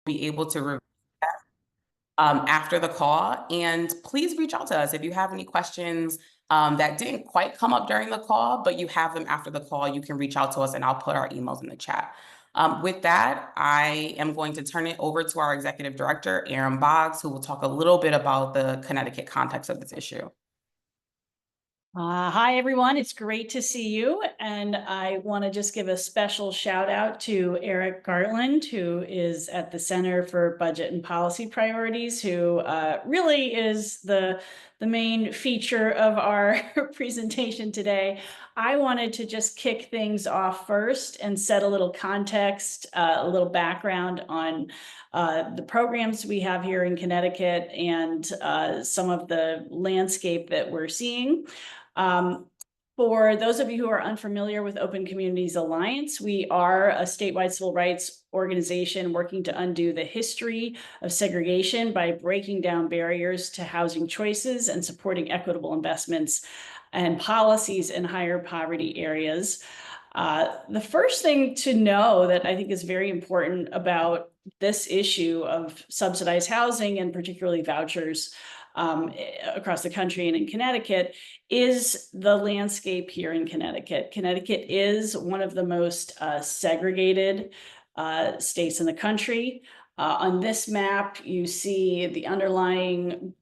be able to review after the call. And please reach out to us if you have any questions that didn't quite come up during the call, but you have them after the call. You can reach out to us and I'll put our emails in the chat. With that, I am going to turn it over to our executive director, Aaron Boggs, who will talk a little bit about the Connecticut context of this issue. Hi, everyone. It's great to see you. And I want to just give a special shout out to Eric Gartland, who is at the Center for Budget and Policy Priorities, who really is the main feature of our presentation today. I wanted to just kick things off first and set a little context, a little background on the programs we have here in Connecticut and some of the landscape that we're seeing. For those of you who are unfamiliar with Open Communities Alliance, we are a statewide civil rights organization working to undo the history of segregation by breaking down barriers to housing choices and supporting equitable investments and policies in higher poverty areas. The first thing to know that I think is very important about this issue of subsidized housing and particularly vouchers across the country and in Connecticut is the landscape here in Connecticut. Connecticut is one of the most segregated states in the country. On this map, you see the underlying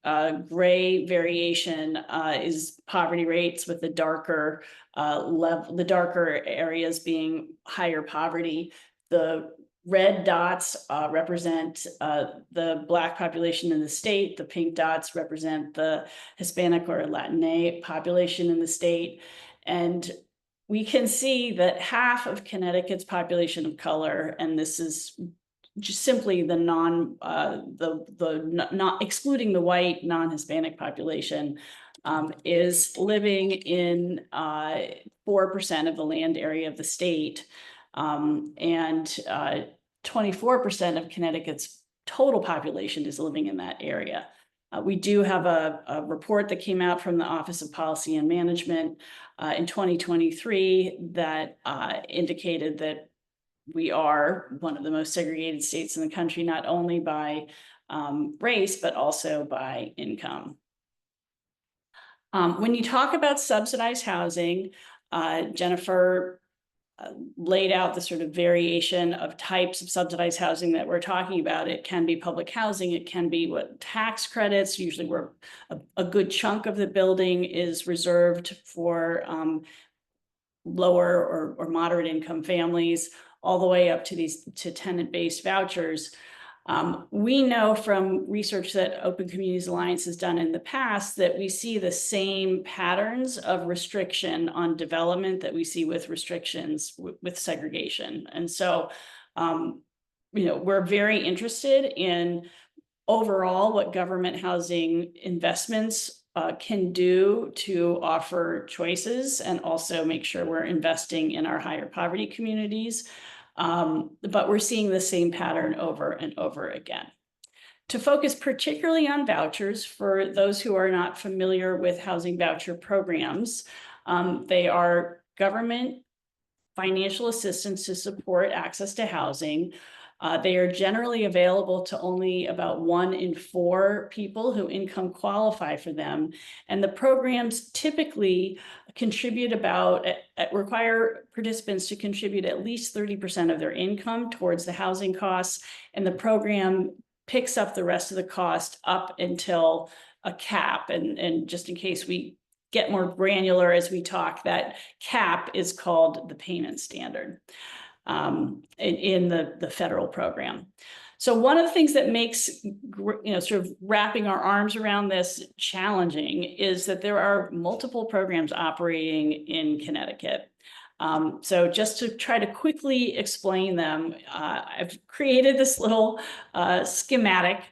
gray variation is poverty rates, with the darker level, the darker areas being higher poverty. The red dots represent the Black population in the state. The pink dots represent the Hispanic or Latinx population in the state. And we can see that half of Connecticut's population of color, and this is just simply the not excluding the white non-Hispanic population, is living in 4% of the land area of the state. And 24% of Connecticut's total population is living in that area. We do have a report that came out from the Office of Policy and Management in 2023 that indicated that we are one of the most segregated states in the country, not only by race, but also by income. When you talk about subsidized housing, Jennifer laid out the sort of variation of types of subsidized housing that we're talking about. It can be public housing, it can be what tax credits, usually where a good chunk of the building is reserved for lower or moderate income families, all the way up to tenant-based vouchers. We know from research that Open Communities Alliance has done in the past that we see the same patterns of restriction on development that we see with restrictions with segregation. And so, we're very interested in overall what government housing investments can do to offer choices and also make sure we're investing in our higher poverty communities. But we're seeing the same pattern over and over again. To focus particularly on vouchers, for those who are not familiar with housing voucher programs, they are government financial assistance to support access to housing. They are generally available to only about 1 in 4 people who income qualify for them. And the programs typically contribute require participants to contribute at least 30% of their income towards the housing costs. And the program picks up the rest of the cost up until a cap. And just in case we get more granular as we talk, that cap is called the payment standard in the federal program. So one of the things that makes, sort of wrapping our arms around this challenging is that there are multiple programs operating in Connecticut. So just to try to quickly explain them, I've created this little schematic.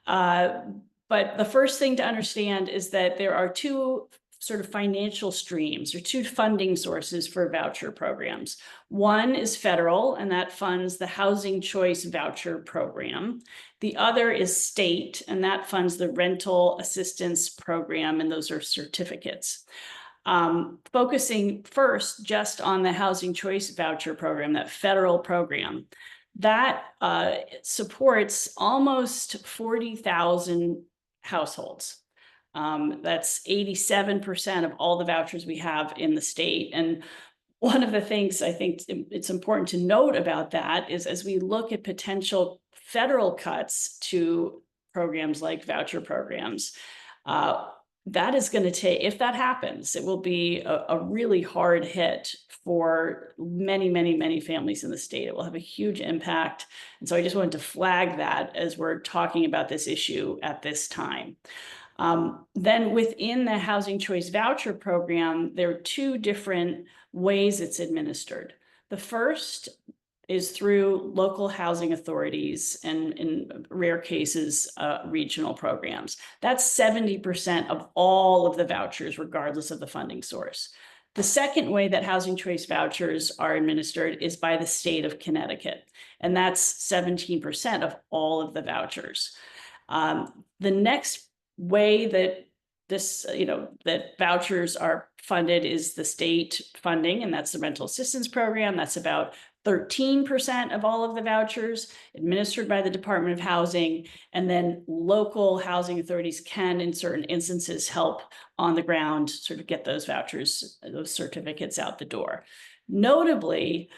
But the first thing to understand is that there are 2 sort of financial streams or 2 funding sources for voucher programs. One is federal, and that funds the Housing Choice Voucher Program. The other is state, and that funds the Rental Assistance Program, and those are certificates. Focusing first just on the Housing Choice Voucher Program, that federal program. That supports almost 40,000 households. That's 87% of all the vouchers we have in the state. And one of the things I think it's important to note about that is, as we look at potential federal cuts to programs like voucher programs, uh, that is going to take, if that happens, it will be a really hard hit for many, many, many families in the state. It will have a huge impact. And so I just wanted to flag that as we're talking about this issue at this time. Then within the Housing Choice Voucher Program, there are two different ways it's administered. The first is through local housing authorities and, in rare cases, regional programs. That's 70% of all of the vouchers, regardless of the funding source. The second way that Housing Choice vouchers are administered is by the state of Connecticut, and that's 17% of all of the vouchers. The next way that that vouchers are funded is the state funding, and that's the rental assistance program. That's about 13% of all of the vouchers administered by the Department of Housing. And then local housing authorities can, in certain instances, help on the ground sort of get those vouchers, those certificates out the door. Notably,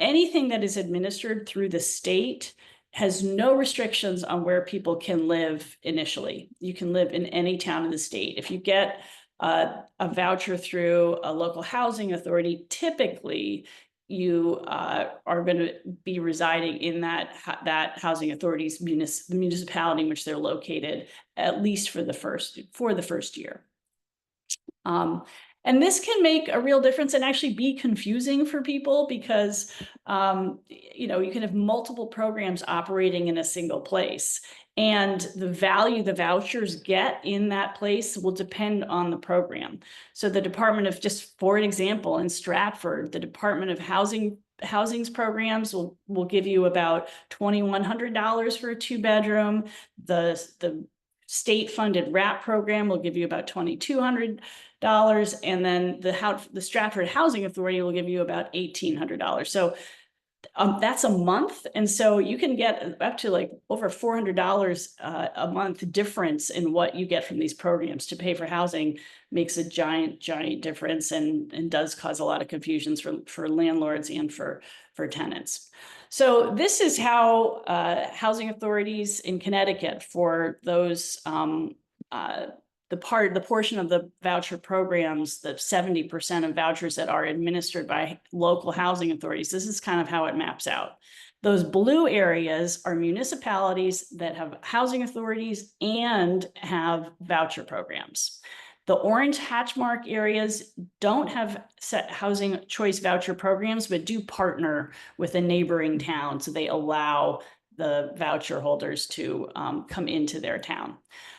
anything that is administered through the state has no restrictions on where people can live initially. You can live in any town in the state. If you get a voucher through a local housing authority, typically you are going to be residing in that housing authority's municipality in which they're located, at least for the first year. And this can make a real difference and actually be confusing for people because, you can have multiple programs operating in a single place. And the value the vouchers get in that place will depend on the program. So the Department of, just for an example, in Stratford, the Department of Housing's programs will give you about $2,100 for a 2-bedroom. The state funded RAP program will give you about $2,200. And then the Stratford Housing Authority will give you about $1,800. So that's a month. And so you can get up to like over $400 a month difference in what you get from these programs. To pay for housing makes a giant, giant difference and does cause a lot of confusions for landlords and for tenants. So this is how housing authorities in Connecticut, for those the portion of the voucher programs, the 70% of vouchers that are administered by local housing authorities, this is kind of how it maps out. Those blue areas are municipalities that have housing authorities and have voucher programs. The orange hatch mark areas don't have set housing choice voucher programs, but do partner with a neighboring town. So they allow the voucher holders to come into their town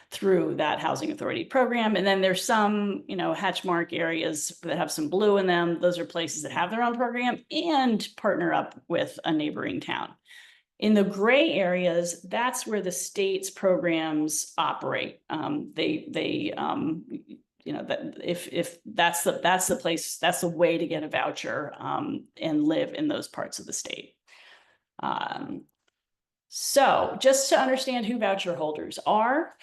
through that housing authority program. And then there's some, hatch mark areas that have some blue in them. Those are places that have their own program and partner up with a neighboring town. In the gray areas, that's where the state's programs operate. If that's the place, that's the way to get a voucher and live in those parts of the state. So just to understand who voucher holders are,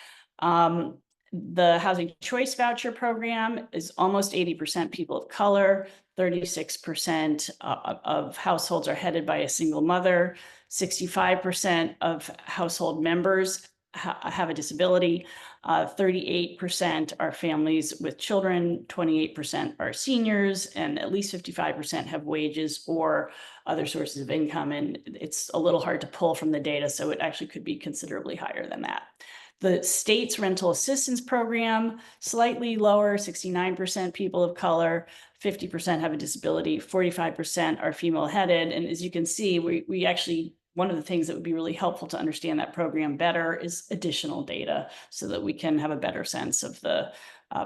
the Housing Choice Voucher Program is almost 80% people of color, 36% of households are headed by a single mother, 65% of household members have a disability, 38% are families with children, 28% are seniors, and at least 55% have wages or other sources of income. And it's a little hard to pull from the data, so it actually could be considerably higher than that. The state's rental assistance program, slightly lower, 69% people of color, 50% have a disability, 45% are female headed. And as you can see, we actually, one of the things that would be really helpful to understand that program better is additional data so that we can have a better sense of the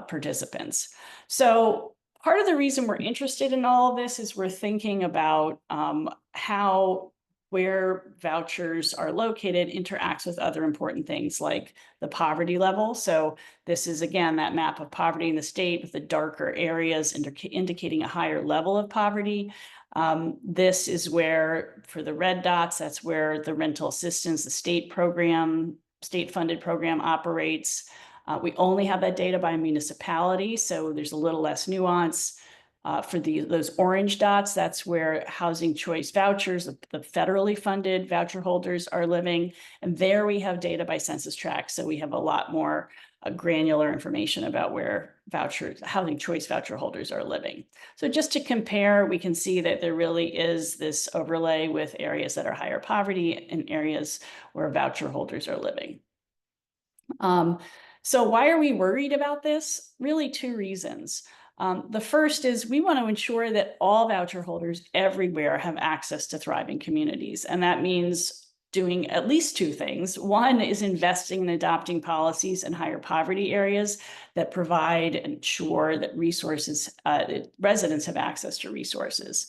participants. So part of the reason we're interested in all of this is we're thinking about how where vouchers are located interacts with other important things like the poverty level. So this is, again, that map of poverty in the state with the darker areas indicating a higher level of poverty. This is where, for the red dots, that's where the rental assistance, the state funded program operates. We only have that data by municipality, so there's a little less nuance. For those orange dots, that's where housing choice vouchers, the federally funded voucher holders are living. And there we have data by census tract. So we have a lot more granular information about where housing choice voucher holders are living. So just to compare, we can see that there really is this overlay with areas that are higher poverty and areas where voucher holders are living. So why are we worried about this? Really two reasons. The first is we want to ensure that all voucher holders everywhere have access to thriving communities. And that means doing at least two things. One is investing in adopting policies in higher poverty areas that provide and ensure that residents have access to resources.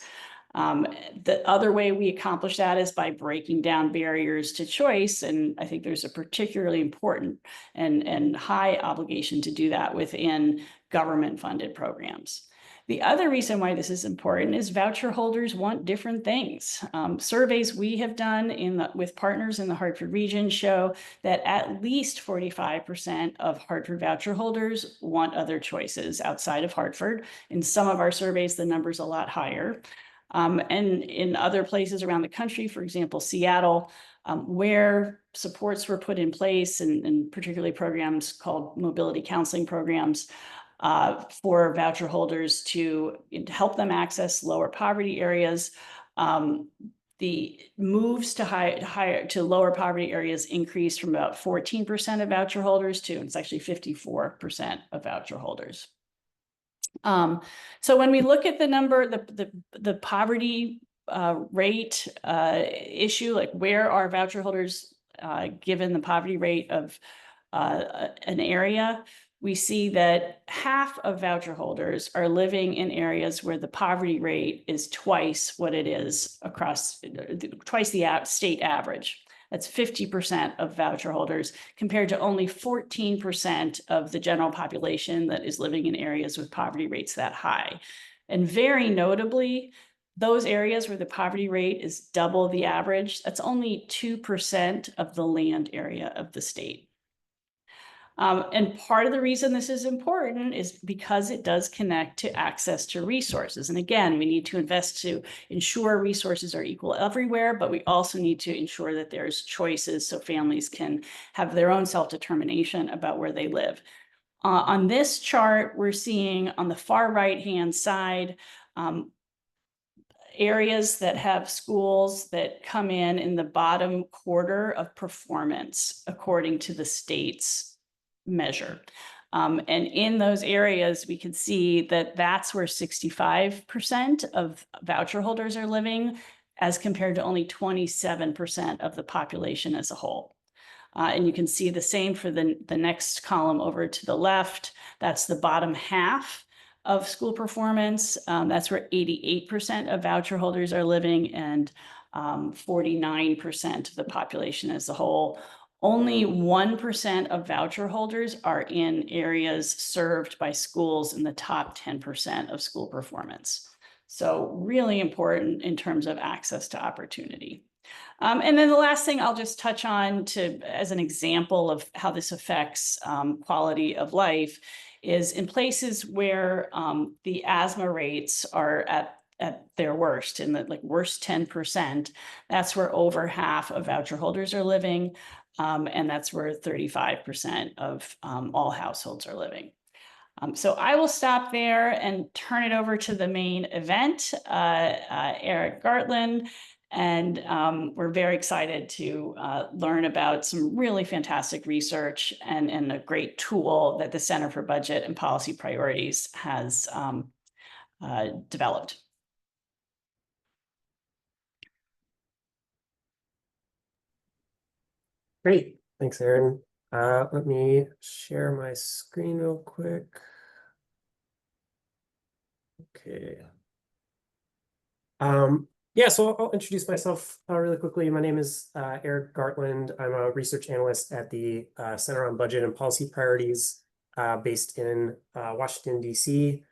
The other way we accomplish that is by breaking down barriers to choice. And I think there's a particularly important and high obligation to do that within government funded programs. The other reason why this is important is voucher holders want different things. Surveys we have done with partners in the Hartford region show that at least 45% of Hartford voucher holders want other choices outside of Hartford. In some of our surveys, the number's a lot higher. And in other places around the country, for example, Seattle, where supports were put in place and particularly programs called mobility counseling programs for voucher holders to help them access lower poverty areas. The moves to lower poverty areas increased from about 14% of voucher holders to, it's actually 54% of voucher holders. So when we look at the number, the poverty rate issue, like where are voucher holders given the poverty rate of an area, we see that half of voucher holders are living in areas where the poverty rate is twice what it is twice the state average. That's 50% of voucher holders compared to only 14% of the general population that is living in areas with poverty rates that high. And very notably, those areas where the poverty rate is double the average, that's only 2% of the land area of the state. And part of the reason this is important is because it does connect to access to resources. And again, we need to invest to ensure resources are equal everywhere, but we also need to ensure that there's choices so families can have their own self-determination about where they live. On this chart, we're seeing on the far right-hand side, areas that have schools that come in the bottom quarter of performance according to the state's measure. And in those areas, we can see that that's where 65% of voucher holders are living, as compared to only 27% of the population as a whole. And you can see the same for the next column over to the left. That's the bottom half of school performance. That's where 88% of voucher holders are living and 49% of the population as a whole. Only 1% of voucher holders are in areas served by schools in the top 10% of school performance. So really important in terms of access to opportunity. And then the last thing I'll just touch on as an example of how this affects quality of life is in places where the asthma rates are at their worst, in the worst 10%, that's where over half of voucher holders are living. And that's where 35% of all households are living. So I will stop there and turn it over to the main event, Eric Gartland. And we're very excited to learn about some really fantastic research and a great tool that the Center for Budget and Policy Priorities has developed. Great. Thanks, Erin. Let me share my screen real quick. Okay. Yeah, so I'll introduce myself really quickly. My name is Eric Gartland. I'm a research analyst at the Center on Budget and Policy Priorities based in Washington, D.C.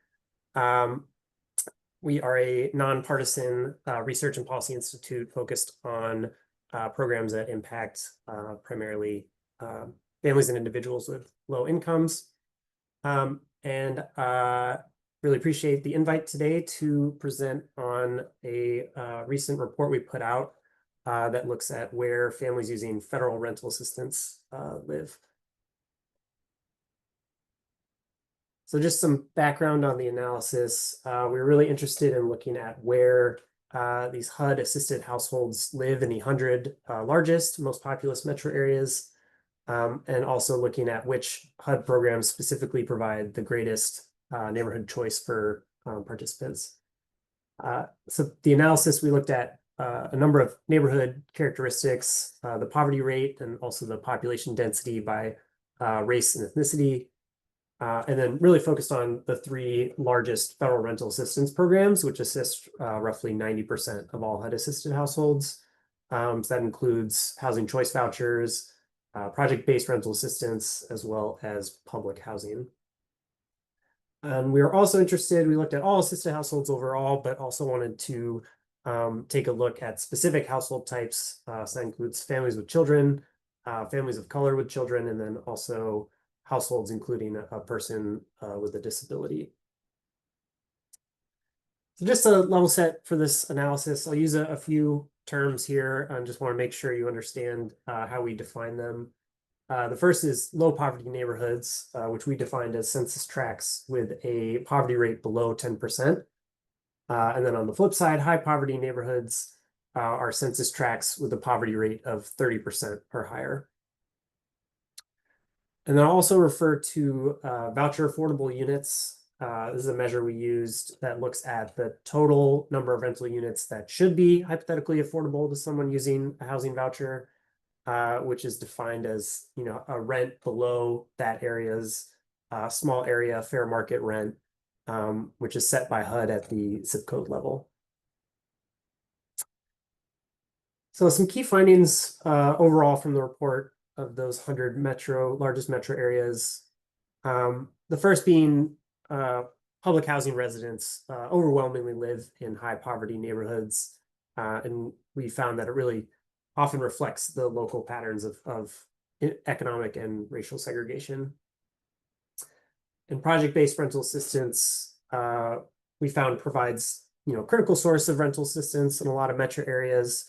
We are a nonpartisan research and policy institute focused on programs that impact primarily families and individuals with low incomes. And really appreciate the invite today to present on a recent report we put out that looks at where families using federal rental assistance live. So just some background on the analysis. We're really interested in looking at where these HUD-assisted households live in the 100 largest, most populous metro areas, and also looking at which HUD programs specifically provide the greatest neighborhood choice for participants. So the analysis, we looked at a number of neighborhood characteristics, the poverty rate, and also the population density by race and ethnicity. And then really focused on the 3 largest federal rental assistance programs, which assist roughly 90% of all HUD-assisted households. So that includes housing choice vouchers, project-based rental assistance, as well as public housing. And we were also interested, we looked at all assisted households overall, but also wanted to take a look at specific household types. So that includes families with children, families of color with children, and then also households including a person with a disability. So just a level set for this analysis, I'll use a few terms here. I just want to make sure you understand how we define them. The first is low poverty neighborhoods, which we defined as census tracts with a poverty rate below 10%. And then on the flip side, high poverty neighborhoods are census tracts with a poverty rate of 30% or higher. And then I'll also refer to voucher affordable units. This is a measure we used that looks at the total number of rental units that should be hypothetically affordable to someone using a housing voucher, which is defined as, a rent below that area's small area fair market rent, which is set by HUD at the zip code level. So some key findings overall from the report of those 100 largest metro areas. The first being public housing residents overwhelmingly live in high poverty neighborhoods. And we found that it really often reflects the local patterns of economic and racial segregation. And project-based rental assistance, we found provides critical source of rental assistance in a lot of metro areas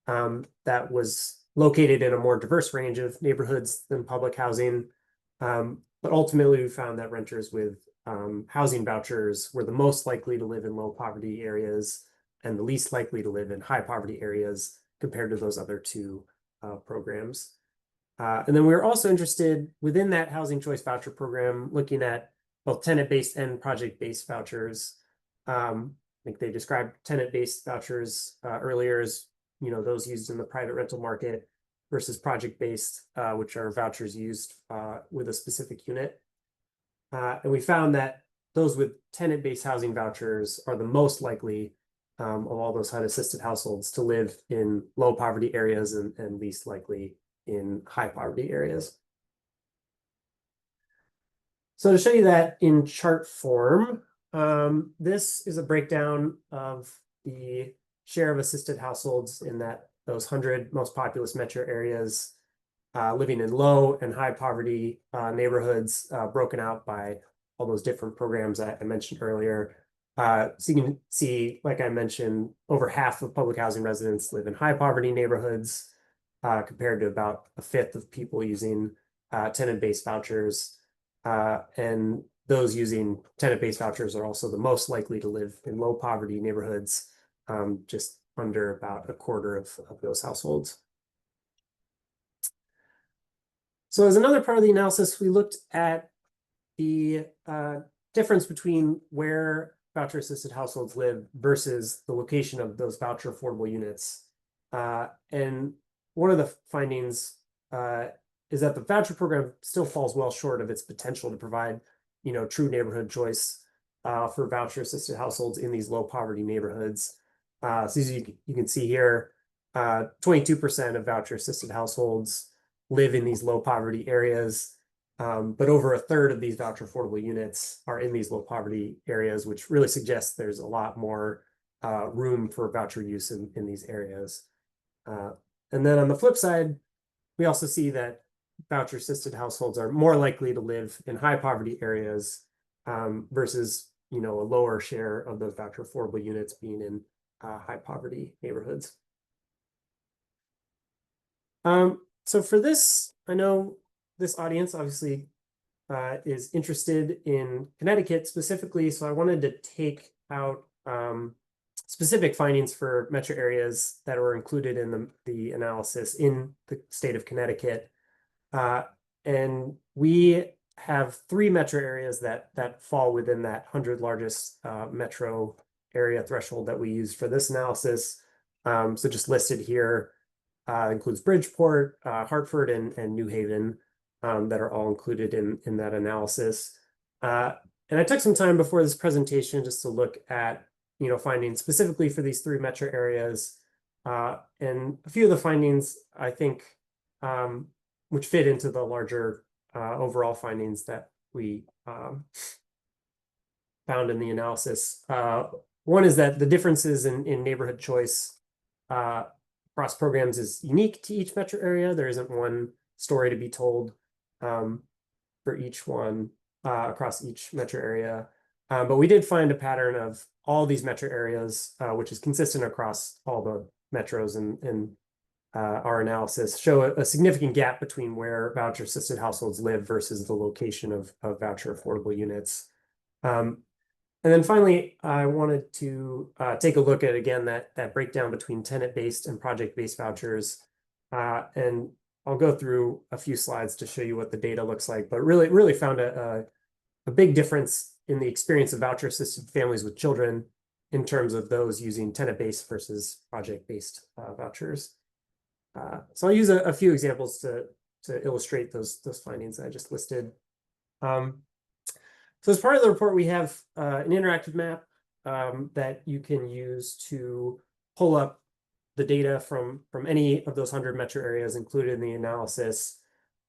that was located in a more diverse range of neighborhoods than public housing. But ultimately, we found that renters with housing vouchers were the most likely to live in low poverty areas and the least likely to live in high poverty areas compared to those other 2 programs. And then we were also interested within that housing choice voucher program, looking at both tenant-based and project-based vouchers. I think they described tenant-based vouchers earlier as those used in the private rental market versus project-based, which are vouchers used with a specific unit. And we found that those with tenant-based housing vouchers are the most likely of all those HUD-assisted households to live in low poverty areas and least likely in high poverty areas. So to show you that in chart form, this is a breakdown of the share of assisted households in those 100 most populous metro areas living in low and high poverty neighborhoods, broken out by all those different programs that I mentioned earlier. So you can see, like I mentioned, over half of public housing residents live in high poverty neighborhoods, compared to about a fifth of people using tenant-based vouchers. And those using tenant-based vouchers are also the most likely to live in low poverty neighborhoods, just under about a quarter of those households. So as another part of the analysis, we looked at the difference between where voucher assisted households live versus the location of those voucher affordable units. And one of the findings is that the voucher program still falls well short of its potential to provide, true neighborhood choice for voucher assisted households in these low poverty neighborhoods. So as you can see here, 22% of voucher assisted households live in these low poverty areas. But over a third of these voucher affordable units are in these low poverty areas, which really suggests there's a lot more room for voucher use in these areas. And then on the flip side, we also see that voucher assisted households are more likely to live in high poverty areas versus a lower share of those voucher affordable units being in high poverty neighborhoods. So for this, I know this audience obviously is interested in Connecticut specifically, so I wanted to take out specific findings for metro areas that were included in the analysis in the state of Connecticut. And we have 3 metro areas that fall within that 100 largest metro area threshold that we use for this analysis. So just listed here includes Bridgeport, Hartford, and New Haven that are all included in that analysis. And I took some time before this presentation just to look at findings specifically for these 3 metro areas. And a few of the findings, I think, which fit into the larger overall findings that we found in the analysis. One is that the differences in neighborhood choice across programs is unique to each metro area. There isn't one story to be told for each one across each metro area. But we did find a pattern of all these metro areas, which is consistent across all the metros in our analysis, show a significant gap between where voucher assisted households live versus the location of voucher affordable units. And then finally, I wanted to take a look at, again, that breakdown between tenant-based and project-based vouchers. And I'll go through a few slides to show you what the data looks like, but really found a big difference in the experience of voucher-assisted families with children in terms of those using tenant-based versus project-based vouchers. So I'll use a few examples to illustrate those findings I just listed. So as part of the report, we have an interactive map that you can use to pull up the data from any of those 100 metro areas included in the analysis.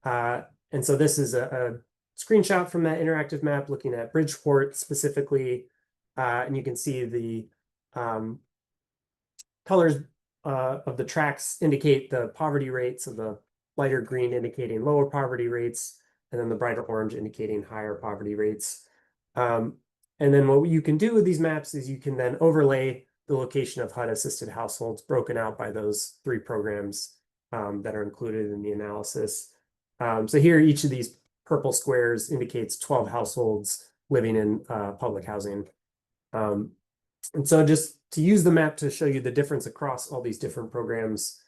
And so this is a screenshot from that interactive map looking at Bridgeport specifically. And you can see the colors of the tracks indicate the poverty rates, of the lighter green indicating lower poverty rates, and then the brighter orange indicating higher poverty rates. And then what you can do with these maps is you can then overlay the location of HUD-assisted households broken out by those 3 programs that are included in the analysis. So here, each of these purple squares indicates 12 households living in public housing. And so just to use the map to show you the difference across all these different programs,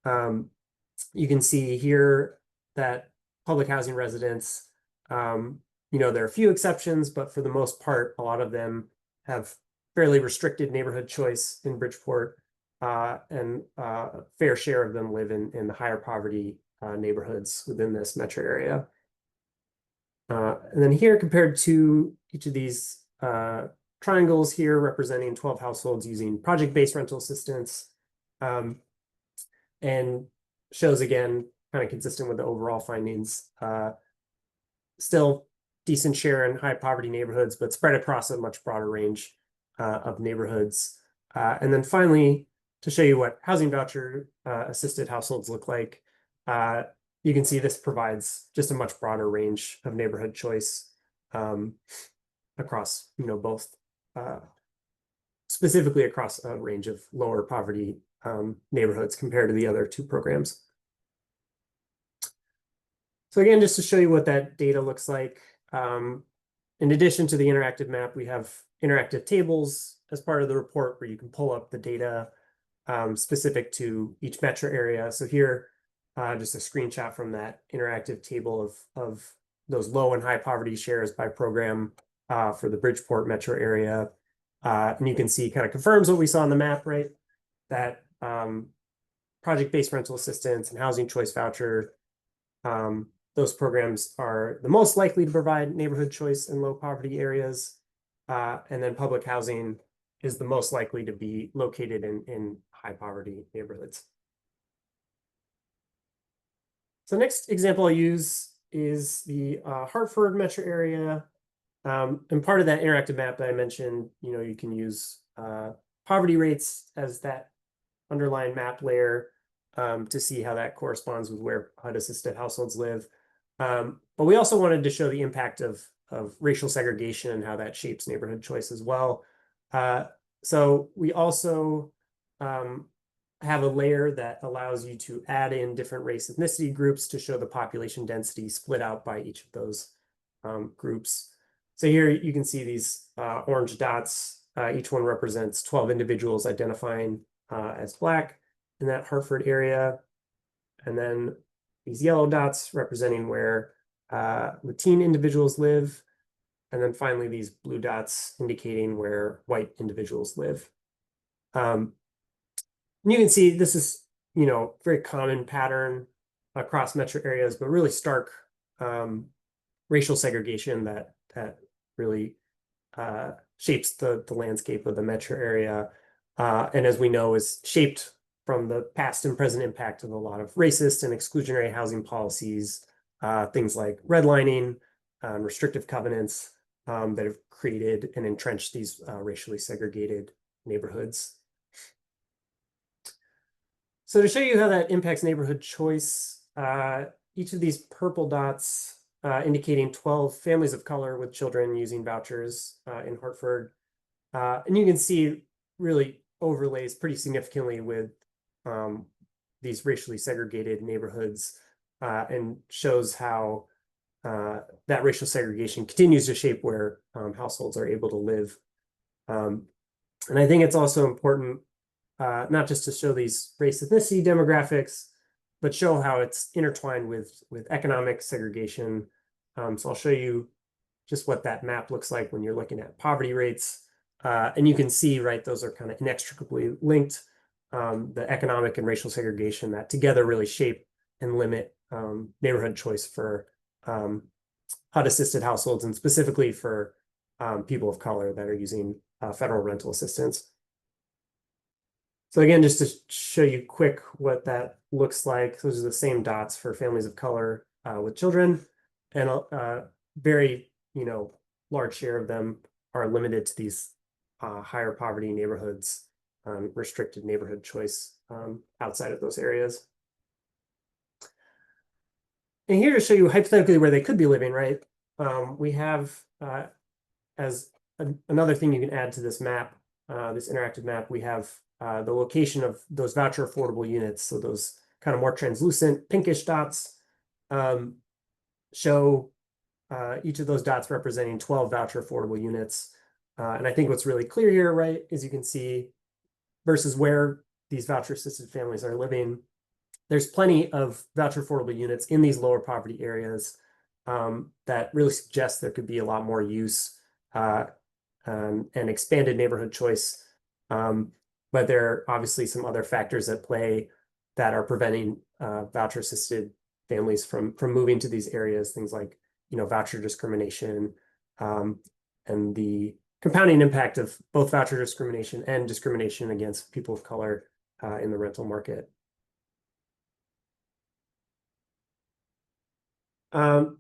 you can see here that public housing residents, there are a few exceptions, but for the most part, a lot of them have fairly restricted neighborhood choice in Bridgeport, and a fair share of them live in the higher poverty neighborhoods within this metro area. And then here, compared to each of these triangles here representing 12 households using project-based rental assistance, and shows, again, kind of consistent with the overall findings, still decent share in high poverty neighborhoods, but spread across a much broader range of neighborhoods. And then finally, to show you what housing voucher assisted households look like, you can see this provides just a much broader range of neighborhood choice across, both specifically across a range of lower poverty neighborhoods compared to the other 2 programs. So again, just to show you what that data looks like, in addition to the interactive map, we have interactive tables as part of the report where you can pull up the data specific to each metro area. So here, just a screenshot from that interactive table of those low and high poverty shares by program for the Bridgeport metro area. And you can see, kind of confirms what we saw on the map, right? That project-based rental assistance and housing choice voucher, those programs are the most likely to provide neighborhood choice in low poverty areas. And then public housing is the most likely to be located in high poverty neighborhoods. So next example I'll use is the Hartford metro area. And part of that interactive map that I mentioned, you can use poverty rates as that underlying map layer to see how that corresponds with where HUD-assisted households live. But we also wanted to show the impact of racial segregation and how that shapes neighborhood choice as well. So we also have a layer that allows you to add in different race ethnicity groups to show the population density split out by each of those groups. So here you can see these orange dots. Each one represents 12 individuals identifying as Black in that Hartford area. And then these yellow dots representing where Latine individuals live. And then finally, these blue dots indicating where white individuals live. And you can see this is, very common pattern across metro areas, but really stark racial segregation that really shapes the landscape of the metro area. And as we know, is shaped from the past and present impact of a lot of racist and exclusionary housing policies, things like redlining, restrictive covenants that have created and entrenched these racially segregated neighborhoods. So to show you how that impacts neighborhood choice, each of these purple dots indicating 12 families of color with children using vouchers in Hartford. And you can see really overlays pretty significantly with these racially segregated neighborhoods and shows how that racial segregation continues to shape where households are able to live. And I think it's also important not just to show these race ethnicity demographics, but show how it's intertwined with economic segregation. So I'll show you just what that map looks like when you're looking at poverty rates. And you can see, right, those are kind of inextricably linked, the economic and racial segregation that together really shape and limit neighborhood choice for HUD-assisted households, and specifically for people of color that are using federal rental assistance. So again, just to show you quick what that looks like, those are the same dots for families of color with children, and a very large share of them are limited to these higher poverty neighborhoods, restricted neighborhood choice outside of those areas. And here to show you hypothetically where they could be living, right? We have as another thing you can add to this map, this interactive map, we have the location of those voucher affordable units. So those kind of more translucent pinkish dots show each of those dots representing 12 voucher affordable units. And I think what's really clear here, right, is you can see versus where these voucher assisted families are living, there's plenty of voucher affordable units in these lower poverty areas that really suggest there could be a lot more use and expanded neighborhood choice. But there are obviously some other factors at play that are preventing voucher assisted families from moving to these areas, things like voucher discrimination and the compounding impact of both voucher discrimination and discrimination against people of color in the rental market. So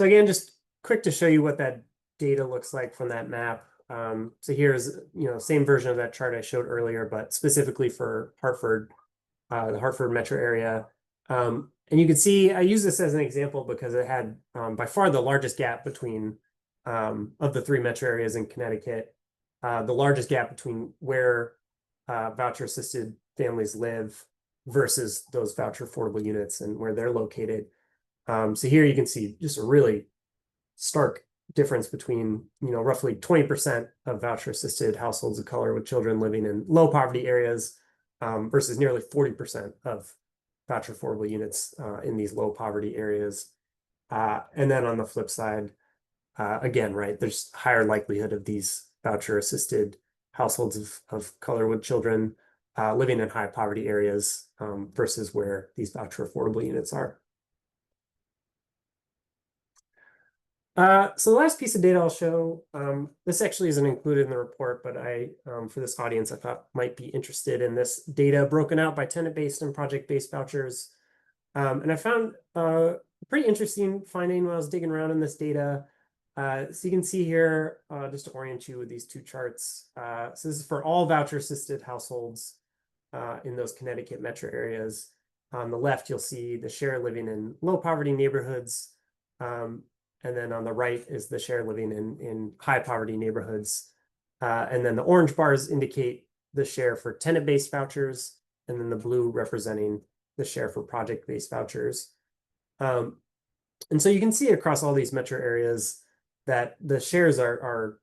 again, just quick to show you what that data looks like from that map. So here's same version of that chart I showed earlier, but specifically for Hartford, the Hartford metro area. And you can see I use this as an example because it had by far the largest gap between of the three metro areas in Connecticut, the largest gap between where voucher assisted families live versus those voucher affordable units and where they're located. So here you can see just a really stark difference between roughly 20% of voucher assisted households of color with children living in low poverty areas versus nearly 40% of voucher affordable units in these low poverty areas. And then on the flip side, again, right, there's higher likelihood of these voucher assisted households of color with children living in high poverty areas versus where these voucher affordable units are. So the last piece of data I'll show, this actually isn't included in the report, but for this audience, I thought might be interested in this data broken out by tenant-based and project-based vouchers. And I found pretty interesting finding when I was digging around in this data. So you can see here, just to orient you with these two charts. So this is for all voucher-assisted households in those Connecticut metro areas. On the left, you'll see the share living in low poverty neighborhoods. And then on the right is the share living in high poverty neighborhoods. And then the orange bars indicate the share for tenant-based vouchers, and then the blue representing the share for project-based vouchers. And so you can see across all these metro areas that the shares are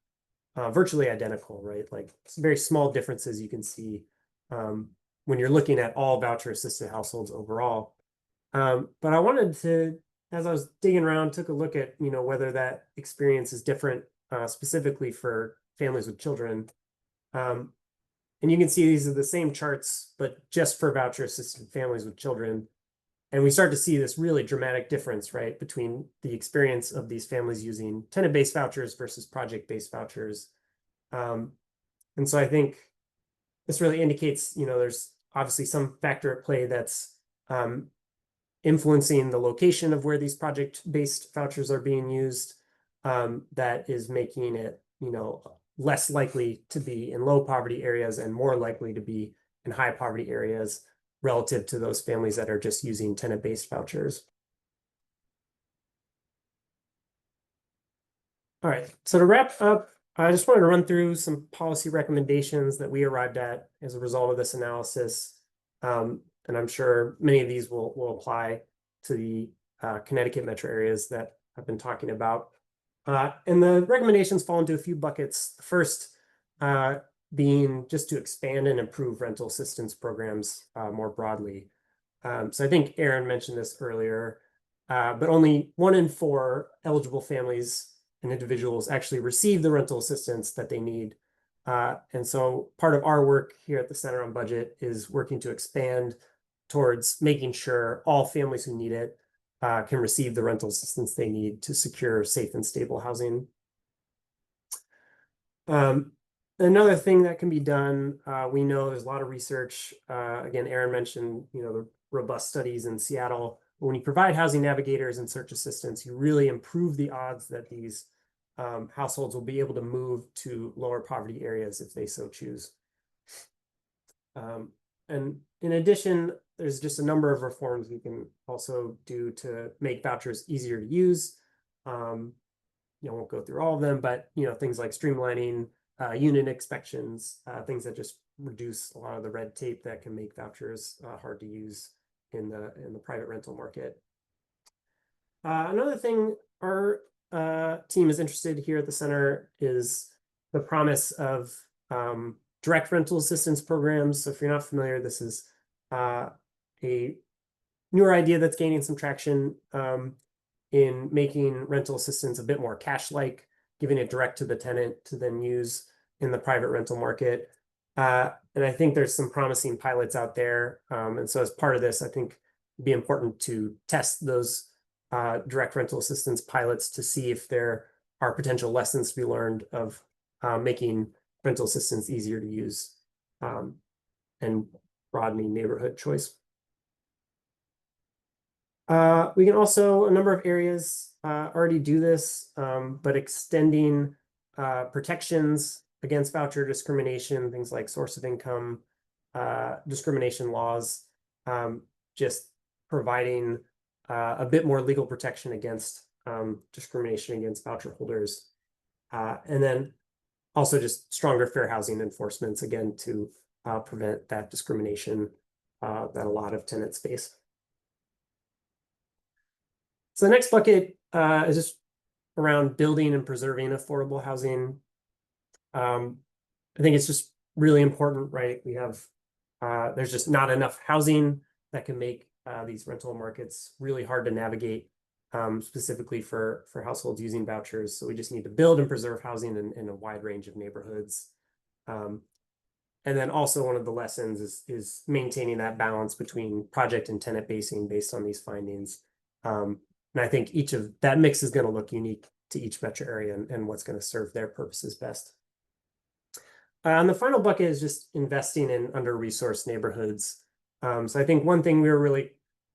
virtually identical, right? Like very small differences you can see when you're looking at all voucher-assisted households overall. But I wanted to, as I was digging around, took a look at, whether that experience is different specifically for families with children. And you can see these are the same charts, but just for voucher-assisted families with children. And we start to see this really dramatic difference, right, between the experience of these families using tenant-based vouchers versus project-based vouchers. And so I think this really indicates, there's obviously some factor at play that's influencing the location of where these project-based vouchers are being used, that is making it, less likely to be in low poverty areas and more likely to be in high poverty areas relative to those families that are just using tenant-based vouchers. All right, so to wrap up, I just wanted to run through some policy recommendations that we arrived at as a result of this analysis. And I'm sure many of these will apply to the Connecticut metro areas that I've been talking about. And the recommendations fall into a few buckets. The first being just to expand and improve rental assistance programs more broadly. So I think Aaron mentioned this earlier, but only 1 in 4 eligible families and individuals actually receive the rental assistance that they need. And so part of our work here at the Center on Budget is working to expand towards making sure all families who need it can receive the rental assistance they need to secure safe and stable housing. Another thing that can be done, we know there's a lot of research. Again, Aaron mentioned, the robust studies in Seattle. When you provide housing navigators and search assistance, you really improve the odds that these households will be able to move to lower poverty areas if they so choose. And in addition, there's just a number of reforms we can also do to make vouchers easier to use. I won't go through all of them, but things like streamlining unit inspections, things that just reduce a lot of the red tape that can make vouchers hard to use in the private rental market. Another thing our team is interested here at the center is the promise of direct rental assistance programs. So if you're not familiar, this is a newer idea that's gaining some traction in making rental assistance a bit more cash-like, giving it direct to the tenant to then use in the private rental market. And I think there's some promising pilots out there. And so as part of this, I think it'd be important to test those direct rental assistance pilots to see if there are potential lessons to be learned of making rental assistance easier to use and broadening neighborhood choice. We can also, a number of areas already do this, but extending protections against voucher discrimination, things like source of income discrimination laws, just providing a bit more legal protection against discrimination against voucher holders. And then also just stronger fair housing enforcements, again, to prevent that discrimination that a lot of tenants face. So the next bucket is just around building and preserving affordable housing. I think it's just really important, right? We have, there's just not enough housing that can make these rental markets really hard to navigate, specifically for households using vouchers. So we just need to build and preserve housing in a wide range of neighborhoods. And then also one of the lessons is maintaining that balance between project and tenant basing based on these findings. And I think each of that mix is going to look unique to each metro area and what's going to serve their purposes best. And the final bucket is just investing in under-resourced neighborhoods. So I think one thing we were really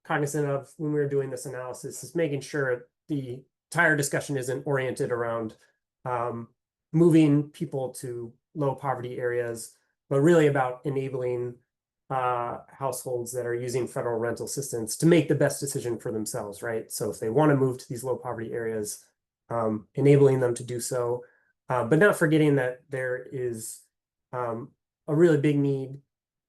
cognizant of when we were doing this analysis is making sure the entire discussion isn't oriented around moving people to low poverty areas, but really about enabling households that are using federal rental assistance to make the best decision for themselves, right? So if they want to move to these low poverty areas, enabling them to do so, but not forgetting that there is a really big need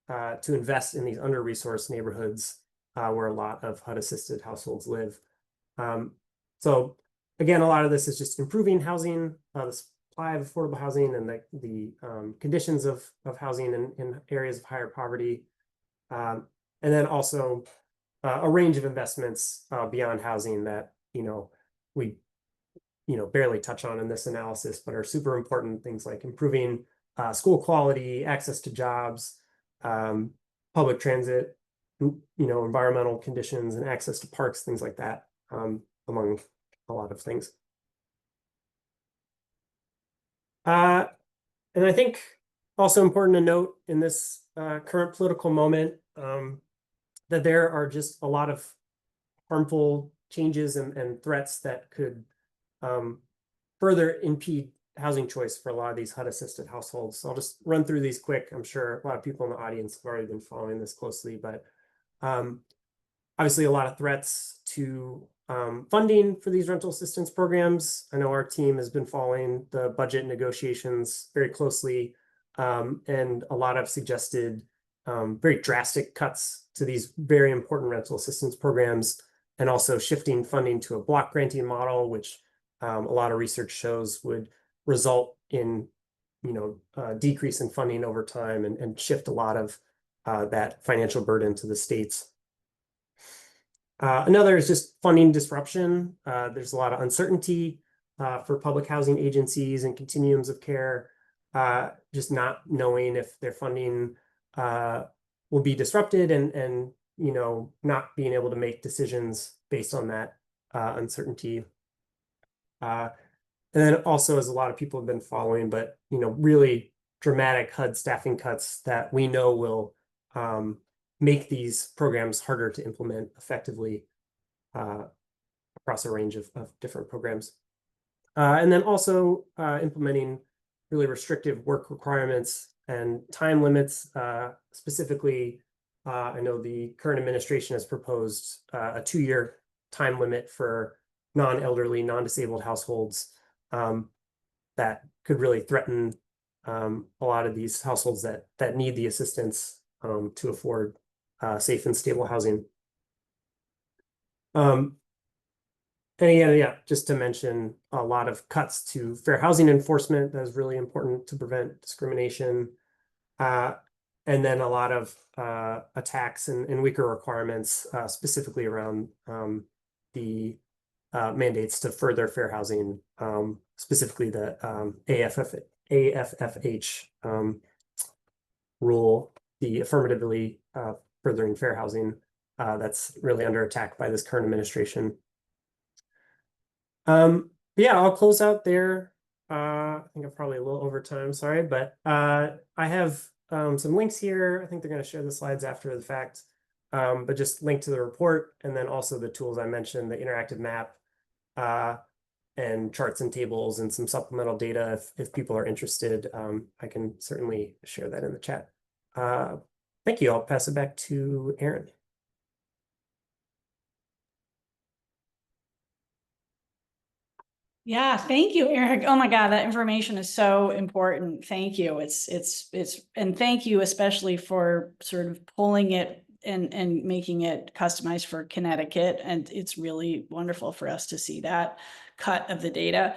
to invest in these under-resourced neighborhoods where a lot of HUD-assisted households live. So again, a lot of this is just improving housing, the supply of affordable housing, and the conditions of housing in areas of higher poverty. And then also a range of investments beyond housing that, we, barely touch on in this analysis, but are super important. Things like improving school quality, access to jobs, public transit, environmental conditions and access to parks, things like that, among a lot of things. And I think also important to note in this current political moment that there are just a lot of harmful changes and threats that could further impede housing choice for a lot of these HUD-assisted households. So I'll just run through these quick. I'm sure a lot of people in the audience have already been following this closely, but obviously a lot of threats to funding for these rental assistance programs. I know our team has been following the budget negotiations very closely, and a lot of suggested very drastic cuts to these very important rental assistance programs, and also shifting funding to a block granting model, which a lot of research shows would result in decrease in funding over time and shift a lot of that financial burden to the states. Another is just funding disruption. There's a lot of uncertainty for public housing agencies and continuums of care, just not knowing if their funding will be disrupted and not being able to make decisions based on that uncertainty. And then also, as a lot of people have been following, but really dramatic HUD staffing cuts that we know will make these programs harder to implement effectively across a range of different programs. And then also implementing really restrictive work requirements and time limits. Specifically, I know the current administration has proposed a 2-year time limit for non-elderly, non-disabled households that could really threaten a lot of these households that need the assistance to afford safe and stable housing. And again, yeah, just to mention a lot of cuts to fair housing enforcement that is really important to prevent discrimination. And then a lot of attacks and weaker requirements, specifically around the mandates to further fair housing, specifically the AFFH rule, the affirmatively furthering fair housing, that's really under attack by this current administration. Yeah, I'll close out there. I think I'm probably a little over time, sorry, but I have some links here. I think they're going to share the slides after the fact, but just link to the report, and then also the tools I mentioned, the interactive map, and charts and tables and some supplemental data. If people are interested, I can certainly share that in the chat. Thank you. I'll pass it back to Aaron. Yeah, thank you, Eric. Oh my God, that information is so important. Thank you. And thank you especially for sort of pulling it and making it customized for Connecticut. And it's really wonderful for us to see that cut of the data.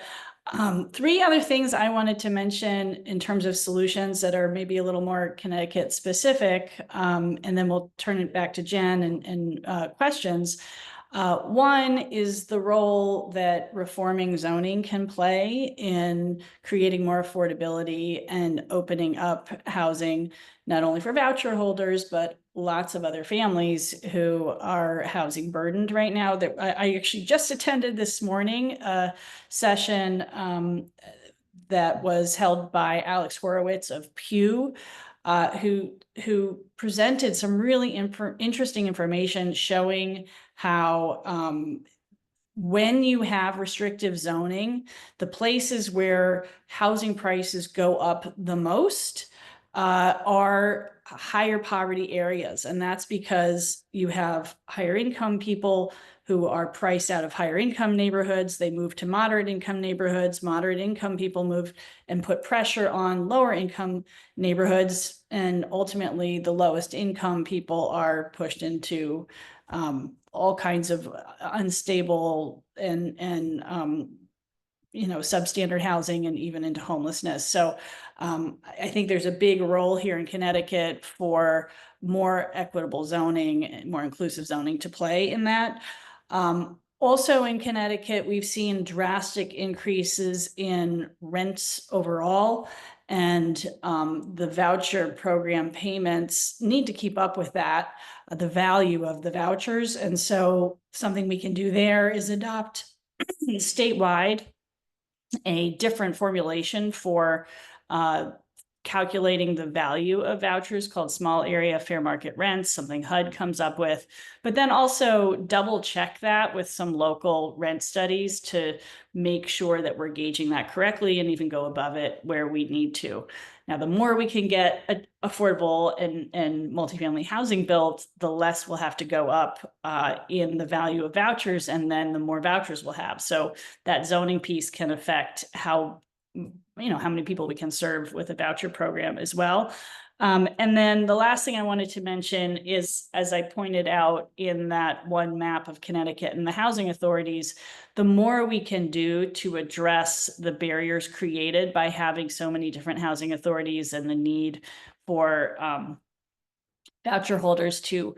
3 other things I wanted to mention in terms of solutions that are maybe a little more Connecticut specific, and then we'll turn it back to Jen and questions. One is the role that reforming zoning can play in creating more affordability and opening up housing, not only for voucher holders, but lots of other families who are housing burdened right now. That I actually just attended this morning a session that was held by Alex Horowitz of Pew who presented some really interesting information showing how when you have restrictive zoning, the places where housing prices go up the most are higher poverty areas. And that's because you have higher income people who are priced out of higher income neighborhoods. They move to moderate income neighborhoods. Moderate income people move and put pressure on lower income neighborhoods. And ultimately, the lowest income people are pushed into all kinds of unstable and substandard housing and even into homelessness. So I think there's a big role here in Connecticut for more equitable zoning, more inclusive zoning to play in that. Also in Connecticut, we've seen drastic increases in rents overall, and the voucher program payments need to keep up with that, the value of the vouchers. And so something we can do there is adopt statewide a different formulation for calculating the value of vouchers called small area fair market rents, something HUD comes up with, but then also double check that with some local rent studies to make sure that we're gauging that correctly and even go above it where we need to. Now, the more we can get affordable and multifamily housing built, the less we'll have to go up in the value of vouchers, and then the more vouchers we'll have. So that zoning piece can affect how many people we can serve with a voucher program as well. And then the last thing I wanted to mention is, as I pointed out in that one map of Connecticut and the housing authorities, the more we can do to address the barriers created by having so many different housing authorities and the need for voucher holders to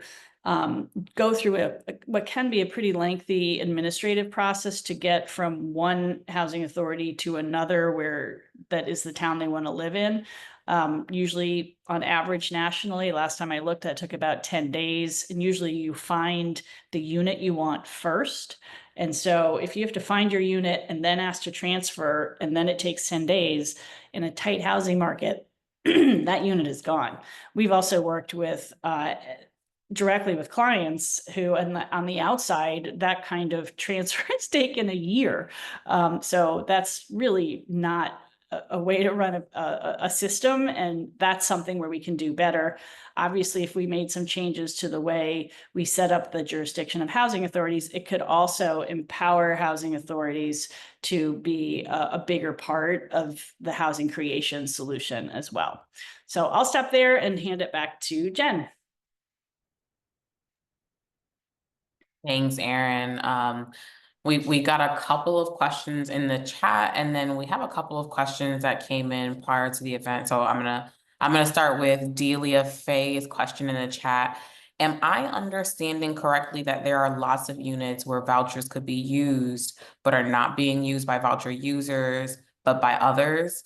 go through what can be a pretty lengthy administrative process to get from one housing authority to another where that is the town they want to live in. Usually on average nationally, last time I looked, that took about 10 days. And usually you find the unit you want first. And so if you have to find your unit and then ask to transfer, and then it takes 10 days in a tight housing market, that unit is gone. We've also worked with directly with clients who, on the outside, that kind of transfer has taken a year. So that's really not a way to run a system, and that's something where we can do better. Obviously, if we made some changes to the way we set up the jurisdiction of housing authorities, it could also empower housing authorities to be a bigger part of the housing creation solution as well. So I'll stop there and hand it back to Jen. Thanks, Erin. We got a couple of questions in the chat, and then we have a couple of questions that came in prior to the event. So I'm gonna start with Delia Faye's question in the chat. Am I understanding correctly that there are lots of units where vouchers could be used, but are not being used by voucher users, but by others?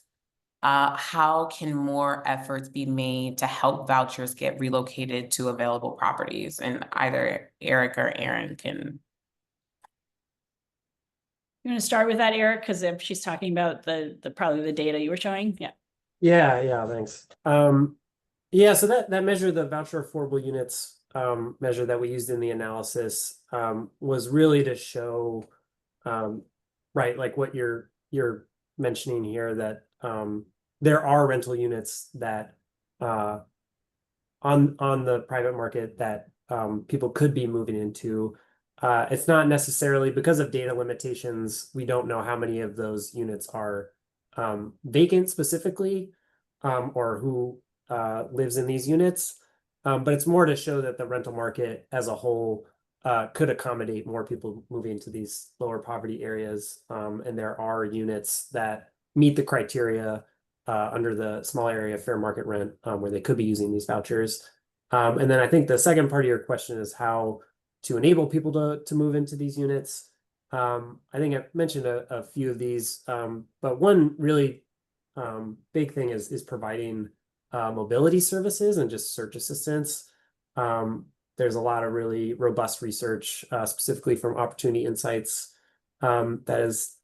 How can more efforts be made to help vouchers get relocated to available properties? And either Eric or Erin can. You want to start with that, Eric? Because if she's talking about probably the data you were showing, yeah. Yeah, thanks. Yeah, so that measure, the voucher affordable units measure that we used in the analysis was really to show, right, like what you're mentioning here, that there are rental units that on the private market that people could be moving into. It's not necessarily because of data limitations. We don't know how many of those units are vacant specifically, or who lives in these units. But it's more to show that the rental market as a whole could accommodate more people moving to these lower poverty areas. And there are units that meet the criteria under the small area fair market rent where they could be using these vouchers. And then I think the second part of your question is how to enable people to move into these units. I think I've mentioned a few of these, but one really big thing is providing mobility services and just search assistance. There's a lot of really robust research, specifically from Opportunity Insights, that has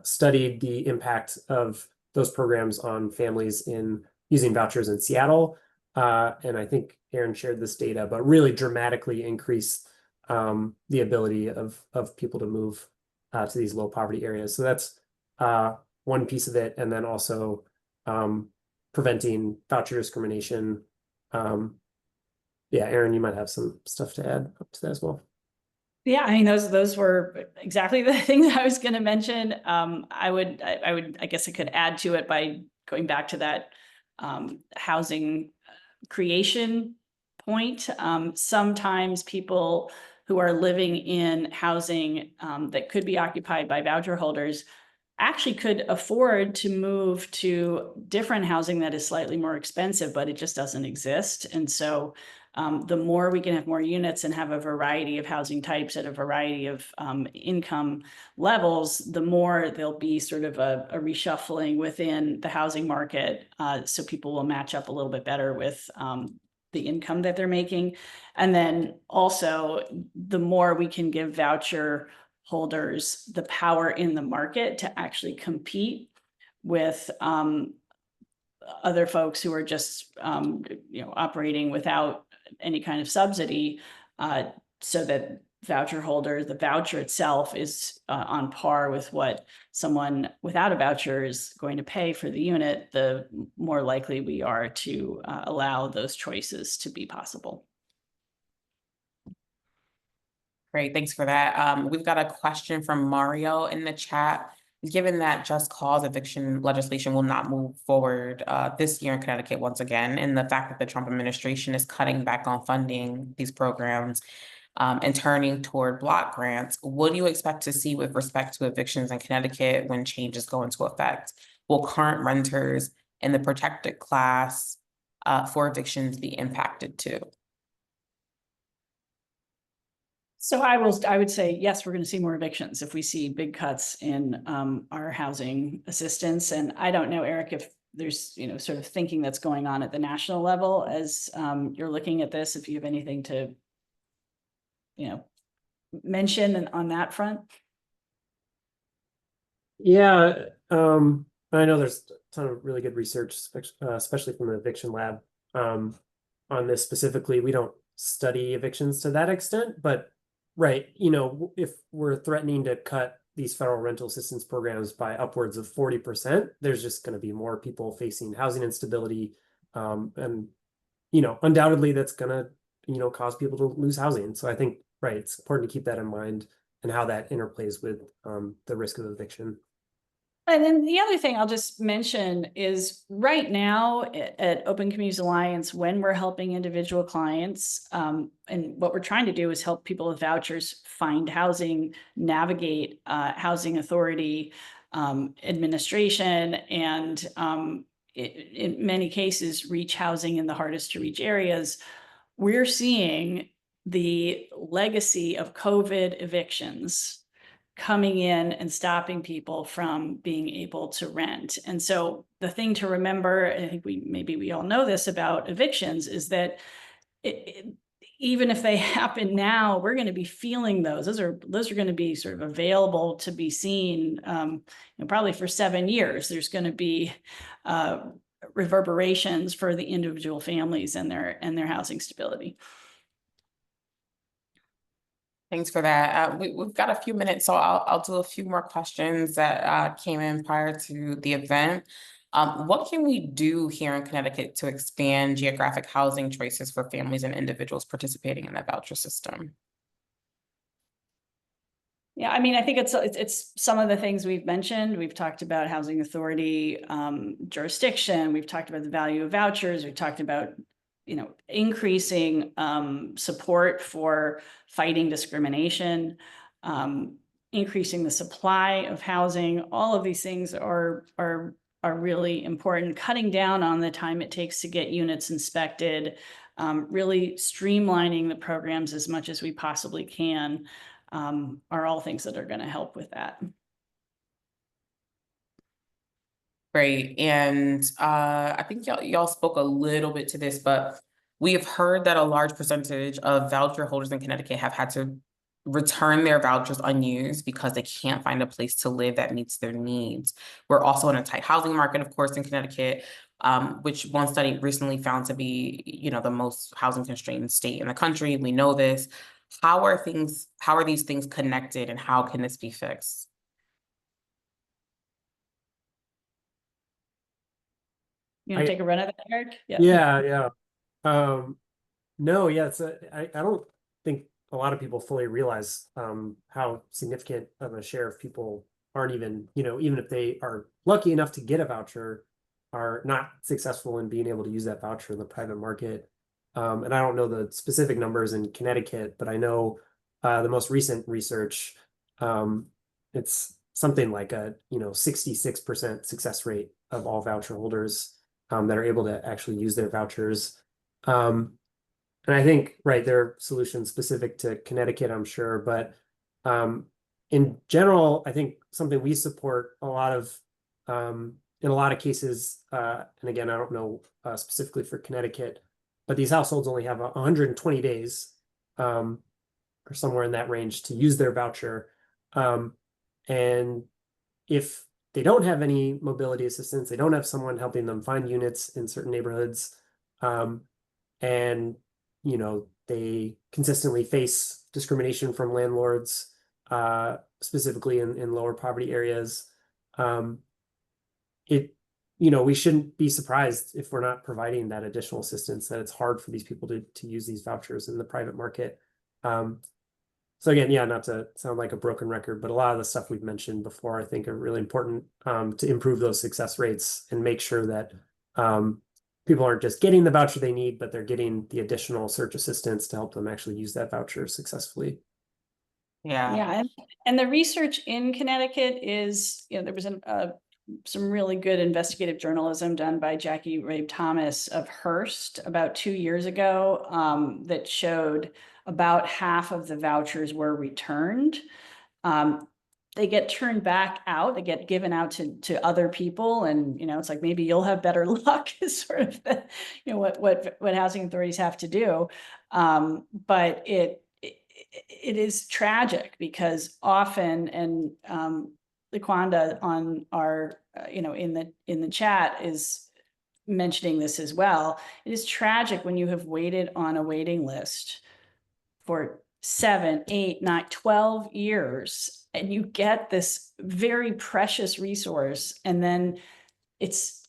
studied the impact of those programs on families in using vouchers in Seattle. and I think Aaron shared this data, but really dramatically increase the ability of people to move to these low poverty areas. So that's one piece of it, and then also preventing voucher discrimination. Yeah, Aaron, you might have some stuff to add up to that as well. Yeah, I mean, those were exactly the things I was going to mention. I guess I could add to it by going back to that housing creation point. Sometimes people who are living in housing that could be occupied by voucher holders actually could afford to move to different housing that is slightly more expensive, but it just doesn't exist. And so the more we can have more units and have a variety of housing types at a variety of income levels, the more there'll be sort of a reshuffling within the housing market. So people will match up a little bit better with the income that they're making. And then also the more we can give voucher holders the power in the market to actually compete with other folks who are just operating without any kind of subsidy, so that voucher holder, the voucher itself is on par with what someone without a voucher is going to pay for the unit, the more likely we are to allow those choices to be possible. Great, thanks for that. We've got a question from Mario in the chat. Given that just cause eviction legislation will not move forward this year in Connecticut once again, and the fact that the Trump administration is cutting back on funding these programs and turning toward block grants, what do you expect to see with respect to evictions in Connecticut when changes go into effect? Will current renters in the protected class for evictions be impacted too? So I would say, yes, we're going to see more evictions if we see big cuts in our housing assistance. And I don't know, Eric, if there's, sort of thinking that's going on at the national level as you're looking at this, if you have anything to, mention on that front. Yeah, I know there's a ton of really good research, especially from the eviction lab, on this specifically. We don't study evictions to that extent, but right, if we're threatening to cut these federal rental assistance programs by upwards of 40%, there's just going to be more people facing housing instability, and undoubtedly that's going to cause people to lose housing. So I think, right, it's important to keep that in mind and how that interplays with the risk of eviction. And then the other thing I'll just mention is right now at Open Communities Alliance, when we're helping individual clients, and what we're trying to do is help people with vouchers find housing, navigate housing authority administration, and in many cases reach housing in the hardest to reach areas. We're seeing the legacy of COVID evictions coming in and stopping people from being able to rent. And so the thing to remember, I think we all know this about evictions, is that even if they happen now, we're going to be feeling those. Those are going to be sort of available to be seen, probably for 7 years. There's going to be reverberations for the individual families and their housing stability. Thanks for that. We've got a few minutes, so I'll do a few more questions that came in prior to the event. What can we do here in Connecticut to expand geographic housing choices for families and individuals participating in the voucher system? Yeah, I mean, I think it's some of the things we've mentioned. We've talked about housing authority jurisdiction. We've talked about the value of vouchers. We've talked about increasing support for fighting discrimination, increasing the supply of housing. All of these things are really important. Cutting down on the time it takes to get units inspected, really streamlining the programs as much as we possibly can, are all things that are going to help with that. Great. And I think y'all spoke a little bit to this, but we have heard that a large percentage of voucher holders in Connecticut have had to return their vouchers unused because they can't find a place to live that meets their needs. We're also in a tight housing market, of course, in Connecticut. which one study recently found to be, the most housing constrained state in the country. We know this. How are these things connected, and how can this be fixed? You want to take a run at that, Eric? Yeah. No, yeah, I don't think a lot of people fully realize how significant of a share of people aren't even, even if they are lucky enough to get a voucher, are not successful in being able to use that voucher in the private market. And I don't know the specific numbers in Connecticut, but I know the most recent research, it's something like a 66% success rate of all voucher holders that are able to actually use their vouchers. And I think, right, there are solutions specific to Connecticut, I'm sure, but in general, I think something we support a lot of, in a lot of cases, and again, I don't know specifically for Connecticut, but these households only have 120 days or somewhere in that range to use their voucher. And if they don't have any mobility assistance, they don't have someone helping them find units in certain neighborhoods, and they consistently face discrimination from landlords, specifically in lower poverty areas. We shouldn't be surprised if we're not providing that additional assistance, that it's hard for these people to use these vouchers in the private market. So again, yeah, not to sound like a broken record, but a lot of the stuff we've mentioned before, I think, are really important to improve those success rates and make sure that people aren't just getting the voucher they need, but they're getting the additional search assistance to help them actually use that voucher successfully. Yeah, and the research in Connecticut is, there was some really good investigative journalism done by Jackie Rabe Thomas of Hearst about 2 years ago that showed about half of the vouchers were returned. They get turned back out, they get given out to other people, and it's like, maybe you'll have better luck is sort of what housing authorities have to do. But it is tragic because often, and Laquanda on our in the chat is mentioning this as well. It is tragic when you have waited on a waiting list for 7, 8, 9, 12 years, and you get this very precious resource, and then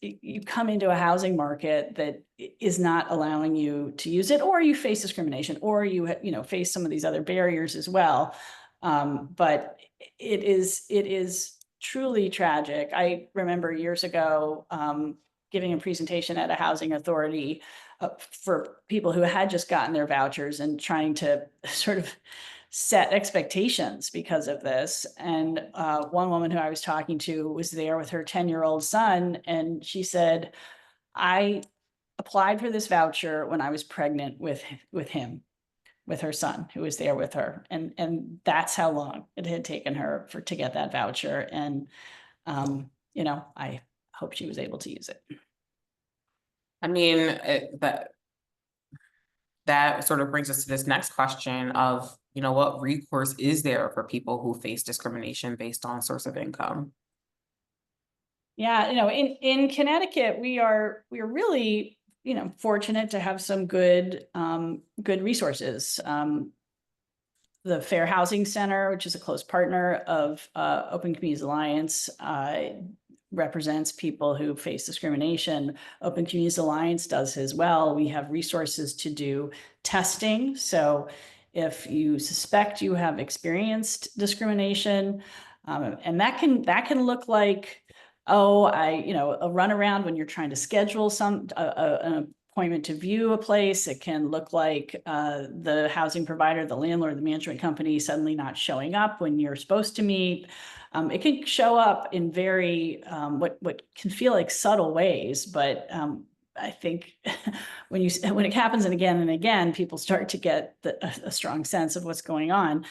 you come into a housing market that is not allowing you to use it, or you face discrimination, or you face some of these other barriers as well. But it is truly tragic. I remember years ago giving a presentation at a housing authority for people who had just gotten their vouchers and trying to sort of set expectations because of this. And one woman who I was talking to was there with her 10-year-old son, and she said, I applied for this voucher when I was pregnant with her son, who was there with her, and that's how long it had taken her to get that voucher. And I hope she was able to use it. I mean, that sort of brings us to this next question of, what recourse is there for people who face discrimination based on source of income? Yeah, in Connecticut, we are really, fortunate to have some good resources. The Fair Housing Center, which is a close partner of Open Communities Alliance, represents people who face discrimination. Open Communities Alliance does as well. We have resources to do testing. So if you suspect you have experienced discrimination, and that can look like, a runaround when you're trying to schedule an appointment to view a place. It can look like the housing provider, the landlord, the management company suddenly not showing up when you're supposed to meet. It can show up in very what can feel like subtle ways, but I think when it happens again and again, people start to get a strong sense of what's going on.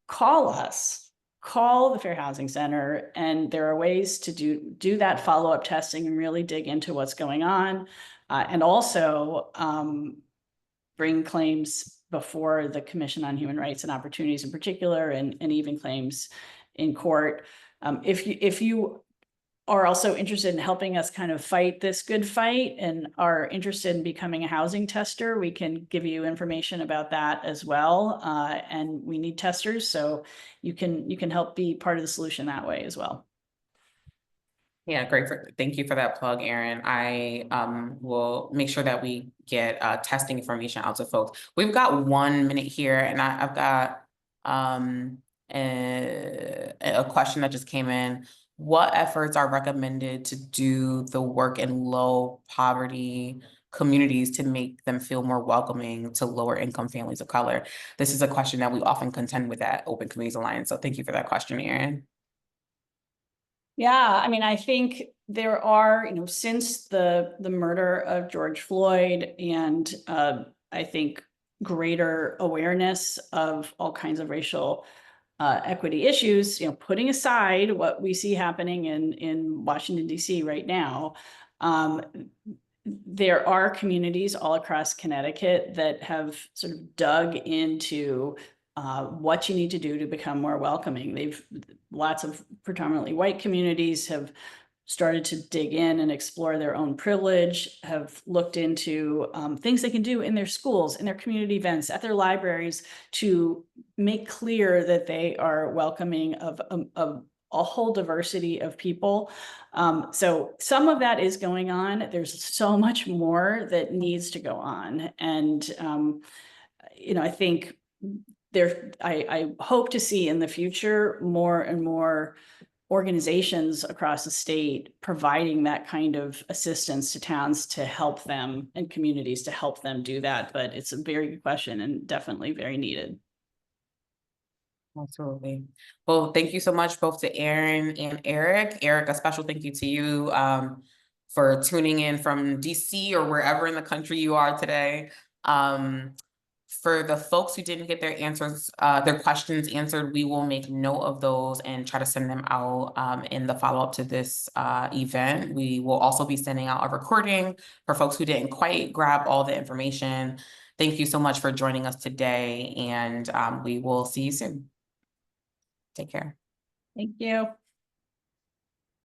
Call us. Call the Fair Housing Center, and there are ways to do that follow-up testing and really dig into what's going on, and also bring claims before the Commission on Human Rights and Opportunities in particular, and even claims in court. If you are also interested in helping us kind of fight this good fight and are interested in becoming a housing tester, we can give you information about that as well. And we need testers, so you can help be part of the solution that way as well. Yeah, great. Thank you for that plug, Erin. I will make sure that we get testing information out to folks. We've got 1 minute here, and I've got a question that just came in. What efforts are recommended to do the work in low poverty communities to make them feel more welcoming to lower income families of color? This is a question that we often contend with at Open Communities Alliance. So thank you for that question, Erin. Yeah, I mean, I think there are, since the murder of George Floyd and I think greater awareness of all kinds of racial equity issues, putting aside what we see happening in Washington, D.C. right now, there are communities all across Connecticut that have sort of dug into what you need to do to become more welcoming. Lots of predominantly white communities have started to dig in and explore their own privilege, have looked into things they can do in their schools, in their community events, at their libraries to make clear that they are welcoming of a whole diversity of people. So some of that is going on. There's so much more that needs to go on. And, I think I hope to see in the future more and more organizations across the state providing that kind of assistance to towns to help them and communities to help them do that. But it's a very good question and definitely very needed. Absolutely. Well, thank you so much both to Erin and Eric. Eric, a special thank you to you for tuning in from DC or wherever in the country you are today. For the folks who didn't get their answers, their questions answered, we will make note of those and try to send them out in the follow-up to this event. We will also be sending out a recording for folks who didn't quite grab all the information. Thank you so much for joining us today, and we will see you soon. Take care. Thank you.